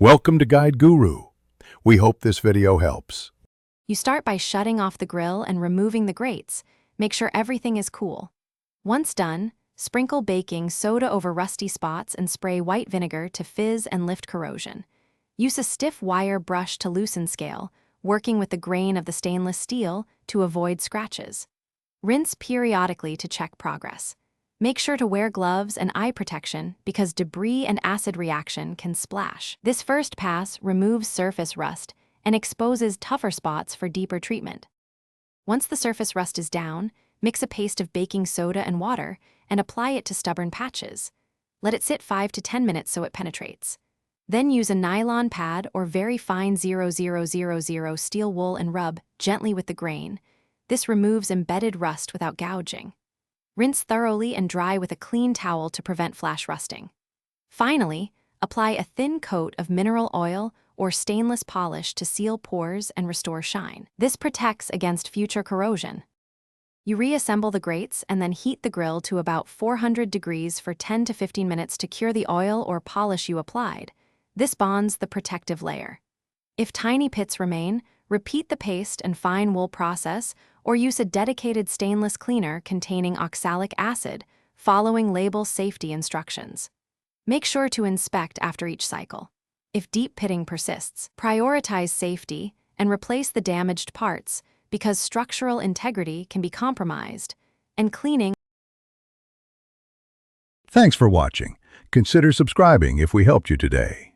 Welcome to Guide Guru. We hope this video helps. You start by shutting off the grill and removing the grates. Make sure everything is cool. Once done, sprinkle baking soda over rusty spots and spray white vinegar to fizz and lift corrosion. Use a stiff wire brush to loosen scale, working with the grain of the stainless steel to avoid scratches. Rinse periodically to check progress. Make sure to wear gloves and eye protection because debris and acid reaction can splash. This first pass removes surface rust and exposes tougher spots for deeper treatment. Once the surface rust is down, mix a paste of baking soda and water and apply it to stubborn patches. Let it sit 5 to 10 minutes so it penetrates. Then use a nylon pad or very fine 0000 steel wool and rub gently with the grain. This removes embedded rust without gouging. Rinse thoroughly and dry with a clean towel to prevent flash rusting. Finally, apply a thin coat of mineral oil or stainless polish to seal pores and restore shine. This protects against future corrosion. You reassemble the grates and then heat the grill to about 400 degrees for 10 to 15 minutes to cure the oil or polish you applied. This bonds the protective layer. If tiny pits remain, repeat the paste and fine wool process or use a dedicated stainless cleaner containing oxalic acid, following label safety instructions. Make sure to inspect after each cycle. If deep pitting persists, prioritize safety and replace the damaged parts because structural integrity can be compromised, and cleaning. Thanks for watching. Consider subscribing if we helped you today.